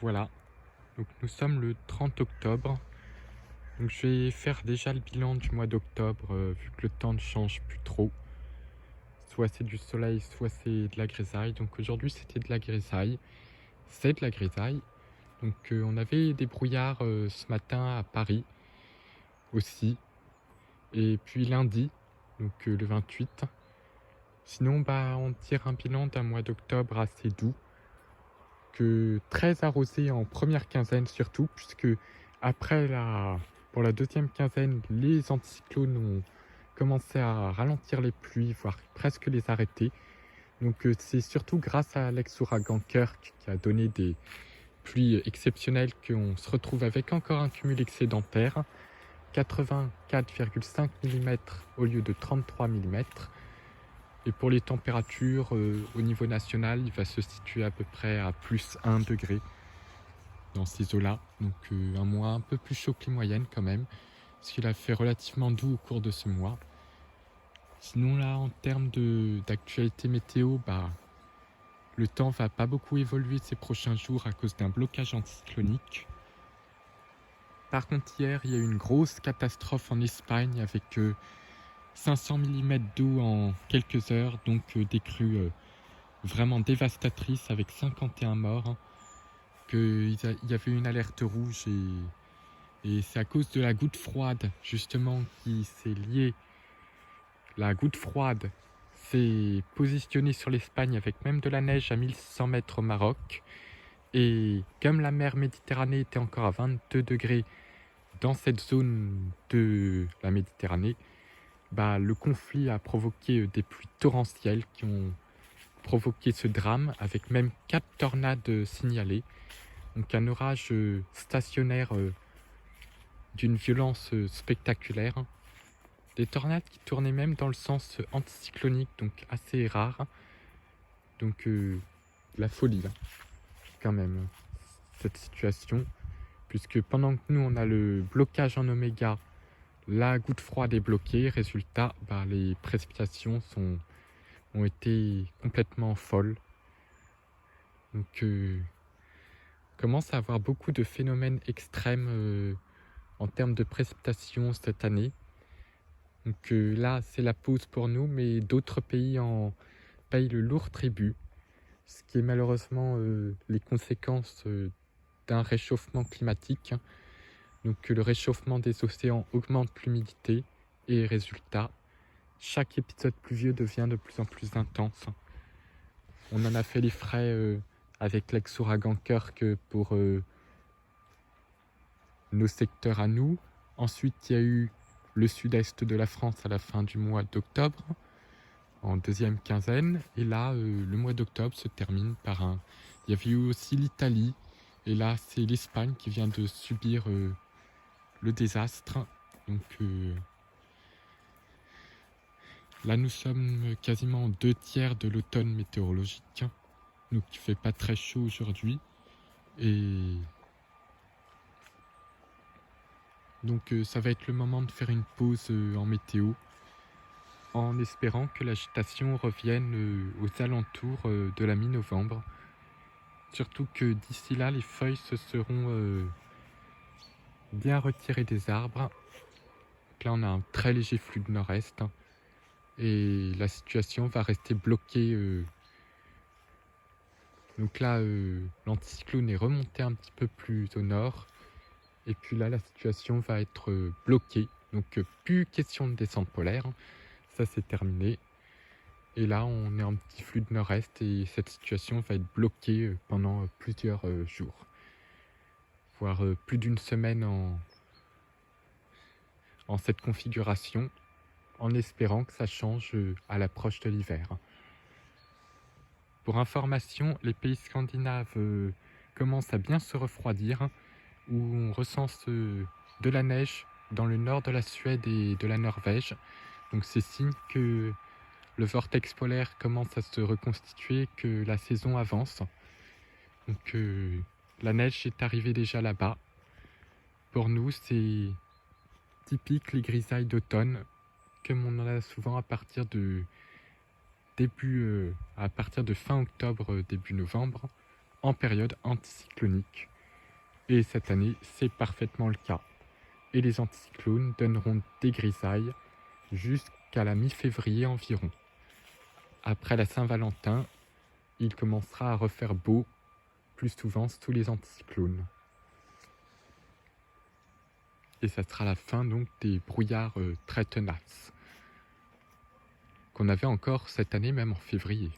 Voilà, donc nous sommes le 30 octobre. Donc je vais faire déjà le bilan du mois d'octobre, vu que le temps ne change plus trop. Soit c'est du soleil, soit c'est de la grisaille. Donc aujourd'hui c'était de la grisaille. C'est de la grisaille. Donc on avait des brouillards ce matin à Paris aussi. Et puis lundi, donc le 28. Sinon on tire un bilan d'un mois d'octobre assez doux, que très arrosé en première quinzaine surtout, puisque après pour la deuxième quinzaine, les anticyclones ont commencé à ralentir les pluies, voire presque les arrêter. Donc c'est surtout grâce à l'ex-ouragan Kirk qui a donné des pluies exceptionnelles qu'on se retrouve avec encore un cumul excédentaire, 84,5 mm au lieu de 33 mm. Et pour les températures, au niveau national, il va se situer à peu près à plus 1 degré dans ces eaux-là. Donc un mois un peu plus chaud que les moyennes quand même, parce qu'il a fait relativement doux au cours de ce mois. Sinon là, en termes d'actualité météo, le temps va pas beaucoup évoluer ces prochains jours à cause d'un blocage anticyclonique. Par contre, hier, il y a eu une grosse catastrophe en Espagne avec 500 mm d'eau en quelques heures, donc des crues vraiment dévastatrices avec 51 morts. Il y avait une alerte rouge et c'est à cause de la goutte froide justement qui s'est liée. La goutte froide s'est positionnée sur l'Espagne avec même de la neige à 1600 mètres au Maroc. Et comme la mer Méditerranée était encore à 22 degrés dans cette zone de la Méditerranée, le conflit a provoqué des pluies torrentielles qui ont provoqué ce drame avec même 4 tornades signalées. Donc un orage stationnaire d'une violence spectaculaire. Des tornades qui tournaient même dans le sens anticyclonique, donc assez rare. Donc la folie là, quand même, cette situation. Puisque pendant que nous on a le blocage en oméga, la goutte froide est bloquée. Résultat, les précipitations ont été complètement folles. Donc commence à avoir beaucoup de phénomènes extrêmes en termes de précipitations cette année. Donc là, c'est la pause pour nous, mais d'autres pays en payent le lourd tribut, ce qui est malheureusement les conséquences d'un réchauffement climatique. Donc le réchauffement des océans augmente l'humidité et résultat, chaque épisode pluvieux devient de plus en plus intense. On en a fait les frais avec l'ex-ouragan Kirk pour nos secteurs à nous. Ensuite, il y a eu le sud-est de la France à la fin du mois d'octobre, en deuxième quinzaine. Et là, le mois d'octobre se termine par un... Il y avait eu aussi l'Italie. Et là, c'est l'Espagne qui vient de subir le désastre. Donc là, nous sommes quasiment 2/3 de l'automne météorologique. Donc il fait pas très chaud aujourd'hui. Et donc ça va être le moment de faire une pause en météo, en espérant que l'agitation revienne aux alentours de la mi-novembre. Surtout que d'ici là, les feuilles se seront bien retirées des arbres. Donc là, on a un très léger flux de nord-est. Et la situation va rester bloquée. Donc là, l'anticyclone est remonté un petit peu plus au nord. Et puis là, la situation va être bloquée. Donc plus question de descente polaire. Ça, c'est terminé. Et là, on est en petit flux de nord-est et cette situation va être bloquée pendant plusieurs jours, voire plus d'une semaine en cette configuration, en espérant que ça change à l'approche de l'hiver. Pour information, les pays scandinaves commencent à bien se refroidir, où on recense de la neige dans le nord de la Suède et de la Norvège. Donc c'est signe que le vortex polaire commence à se reconstituer, que la saison avance. Donc la neige est arrivée déjà là-bas. Pour nous, c'est typique les grisailles d'automne, comme on en a souvent à partir de fin octobre, début novembre, en période anticyclonique. Et cette année, c'est parfaitement le cas. Et les anticyclones donneront des grisailles jusqu'à la mi-février environ. Après la Saint-Valentin, il commencera à refaire beau plus souvent sous les anticyclones. Et ça sera la fin donc des brouillards très tenaces qu'on avait encore cette année, même en février.